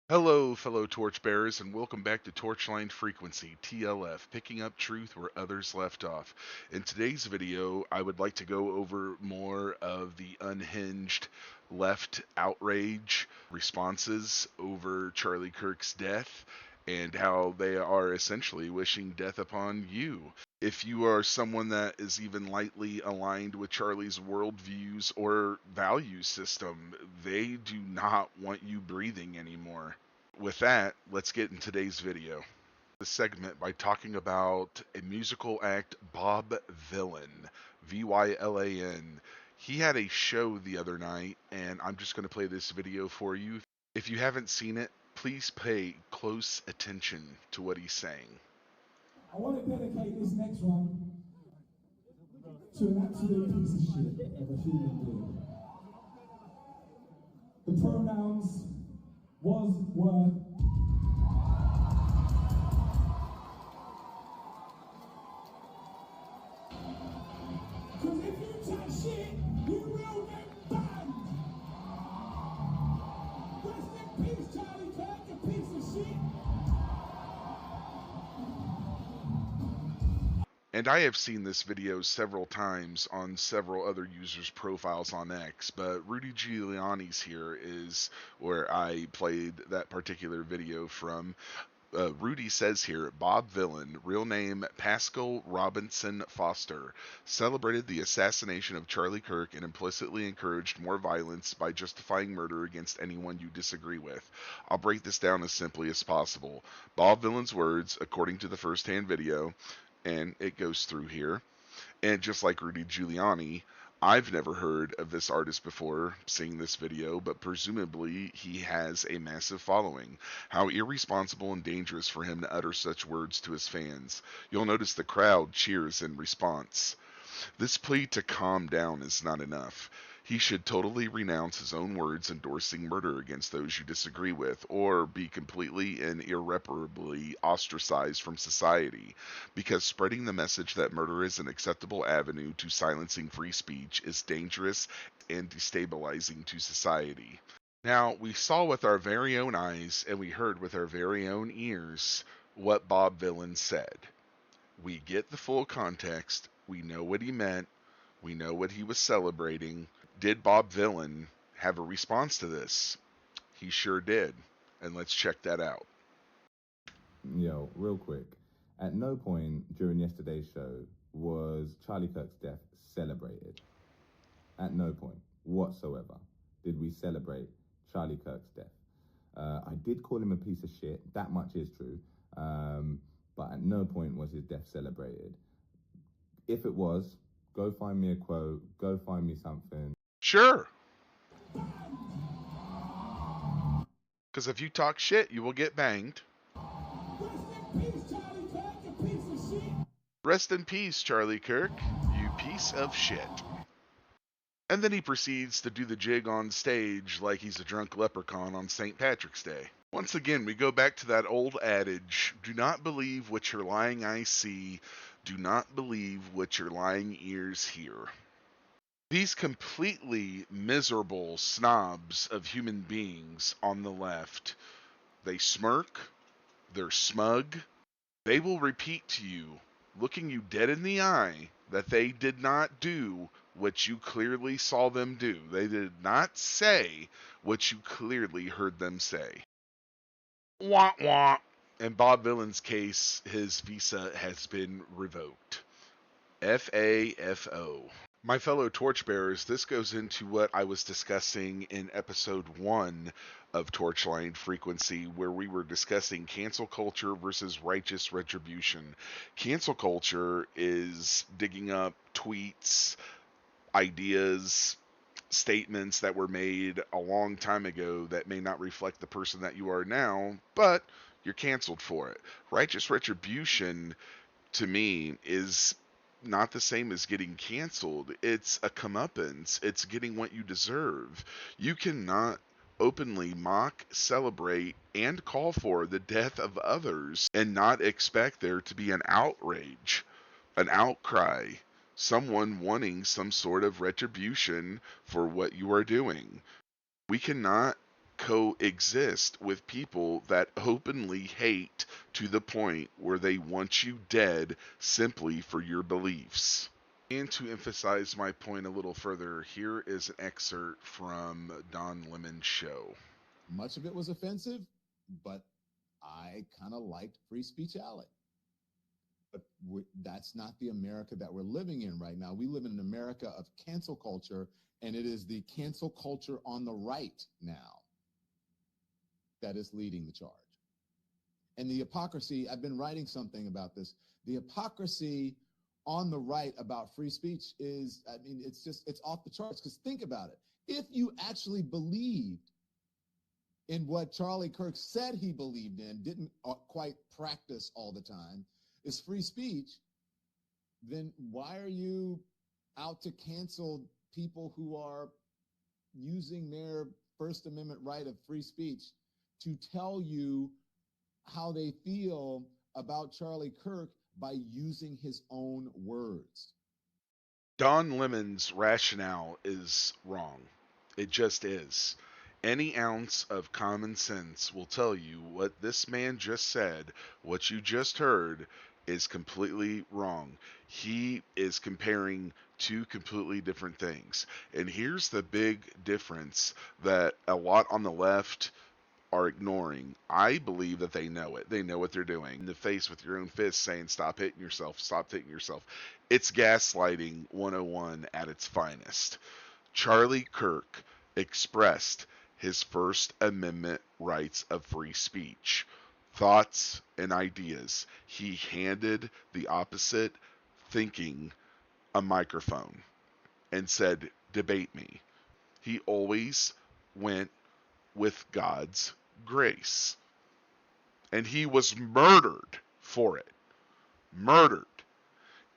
Hello, fellow Torchbearers, and welcome back to Torchline Frequency, TLF, picking up truth where others left off. In today's video, I would like to go over more of the unhinged left outrage responses over Charlie Kirk's death and how they are essentially wishing death upon you. If you are someone that is even lightly aligned with Charlie's worldviews or value system, they do not want you breathing anymore. With that, let's get in today's video. This segment by talking about a musical act, Bob Vylan, Vylan. He had a show the other night, and I'm just going to play this video for you. If you haven't seen it, please pay close attention to what he's saying. I want to dedicate this next one to an absolute piece of shit of a human being. The pronouns was, were. Because if you chat shit, you will get banned. Rest in peace, Charlie Kirk, you piece of shit. And I have seen this video several times on several other users' profiles on X, but Rudy Giuliani's here is where I played that particular video from. Rudy says here, Bob Vylan, real name Pascal Robinson Foster, celebrated the assassination of Charlie Kirk and implicitly encouraged more violence by justifying murder against anyone you disagree with. I'll break this down as simply as possible. Bob Vylan's words, according to the first-hand video, and it goes through here. And just like Rudy Giuliani, I've never heard of this artist before seeing this video, but presumably he has a massive following. How irresponsible and dangerous for him to utter such words to his fans. You'll notice the crowd cheers in response. This plea to calm down is not enough. He should totally renounce his own words endorsing murder against those you disagree with, or be completely and irreparably ostracized from society, because spreading the message that murder is an acceptable avenue to silencing free speech is dangerous and destabilizing to society. Now, we saw with our very own eyes and we heard with our very own ears what Bob Vylan said. We get the full context, we know what he meant, we know what he was celebrating. Did Bob Vylan have a response to this? He sure did. And let's check that out. Yo, real quick. At no point during yesterday's show was Charlie Kirk's death celebrated. At no point whatsoever did we celebrate Charlie Kirk's death. I did call him a piece of shit, that much is true, but at no point was his death celebrated. If it was, go find me a quote, go find me something. Sure. Because if you talk shit, you will get banged. Rest in peace, Charlie Kirk, you piece of shit. And then he proceeds to do the jig on stage like he's a drunk leprechaun on St. Patrick's Day. Once again, we go back to that old adage, do not believe what your lying eyes see, do not believe what your lying ears hear. These completely miserable snobs of human beings on the left, they smirk, they're smug, they will repeat to you, looking you dead in the eye, that they did not do what you clearly saw them do. They did not say what you clearly heard them say. Wah wah. In Bob Vylan's case, his visa has been revoked. F-AFO. My fellow Torchbearers, this goes into what I was discussing in episode 1 of Torchline Frequency, where we were discussing cancel culture versus righteous retribution. Cancel culture is digging up tweets, ideas, statements that were made a long time ago that may not reflect the person that you are now, but you're canceled for it. Righteous retribution, to me, is not the same as getting canceled. It's a comeuppance. It's getting what you deserve. You cannot openly mock, celebrate, and call for the death of others and not expect there to be an outrage, an outcry, someone wanting some sort of retribution for what you are doing. We cannot coexist with people that openly hate to the point where they want you dead simply for your beliefs. And to emphasize my point a little further, here is an excerpt from Don Lemon's show. Much of it was offensive, but I kind of liked free speech alley. But that's not the America that we're living in right now. We live in an America of cancel culture, and it is the cancel culture on the right now that is leading the charge. And the hypocrisy, I've been writing something about this. The hypocrisy on the right about free speech is, I mean, it's off the charts. Because think about it. If you actually believed in what Charlie Kirk said he believed in, didn't quite practice all the time, is free speech, then why are you out to cancel people who are using their First Amendment right of free speech to tell you how they feel about Charlie Kirk by using his own words? Don Lemon's rationale is wrong. It just is. Any ounce of common sense will tell you what this man just said, what you just heard, is completely wrong. He is comparing two completely different things. And here's the big difference that a lot on the left are ignoring. I believe that they know it. They know what they're doing. In the face with your own fist saying, stop hitting yourself, stop hitting yourself. It's gaslighting 101 at its finest. Charlie Kirk expressed his First Amendment rights of free speech, thoughts and ideas. He handed the opposite thinking a microphone and said, debate me. He always went with God's grace. And he was murdered for it. Murdered.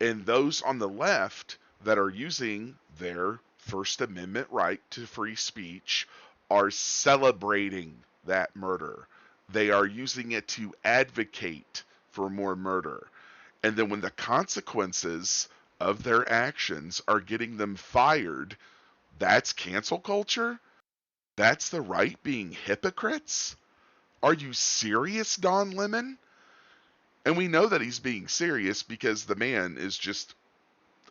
And those on the left that are using their First Amendment right to free speech are celebrating that murder. They are using it to advocate for more murder. And then when the consequences of their actions are getting them fired, that's cancel culture? That's the right being hypocrites? Are you serious, Don Lemon? And we know that he's being serious because the man is just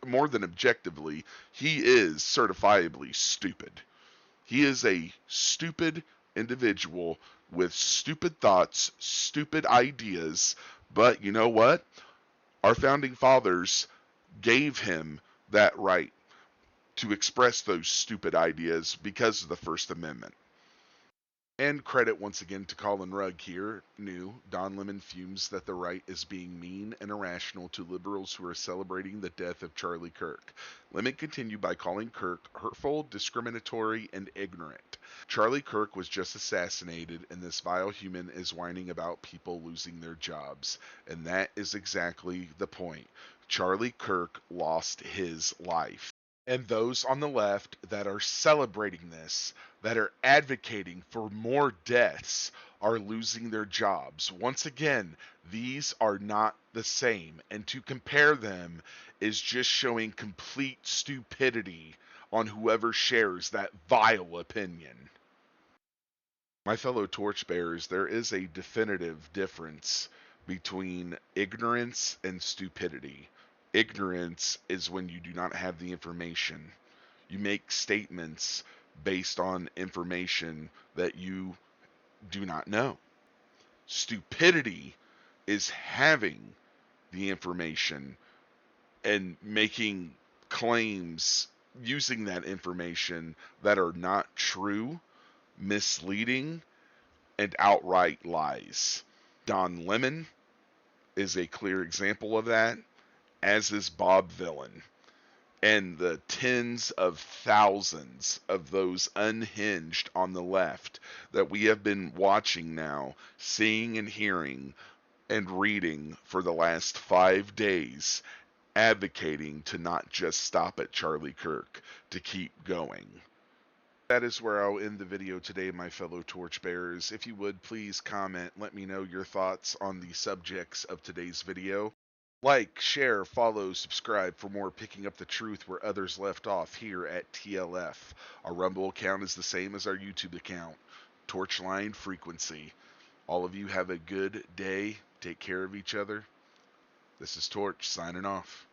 more than objectively, he is certifiably stupid. He is a stupid individual with stupid thoughts, stupid ideas. But you know what? Our founding fathers gave him that right to express those stupid ideas because of the First Amendment. And credit once again to Colin Rugg here, new. Don Lemon fumes that the right is being mean and irrational to liberals who are celebrating the death of Charlie Kirk. Lemon continued by calling Kirk hurtful, discriminatory, and ignorant. Charlie Kirk was just assassinated, and this vile human is whining about people losing their jobs. And that is exactly the point. Charlie Kirk lost his life. And those on the left that are celebrating this, that are advocating for more deaths, are losing their jobs. Once again, these are not the same. And to compare them is just showing complete stupidity on whoever shares that vile opinion. My fellow torchbearers, there is a definitive difference between ignorance and stupidity. Ignorance is when you do not have the information. You make statements based on information that you do not know. Stupidity is having the information and making claims using that information that are not true, misleading, and outright lies. Don Lemon is a clear example of that, as is Bob Vylan, and the tens of thousands of those unhinged on the left that we have been watching now, seeing and hearing and reading for the last 5 days, advocating to not just stop at Charlie Kirk, to keep going. That is where I'll end the video today, my fellow torchbearers. If you would, please comment, let me know your thoughts on the subjects of today's video. Like, share, follow, subscribe for more Picking Up the Truth where others left off here at TLF. Our Rumble account is the same as our YouTube account. Torchline Frequency. All of you have a good day. Take care of each other. This is Torch signing off.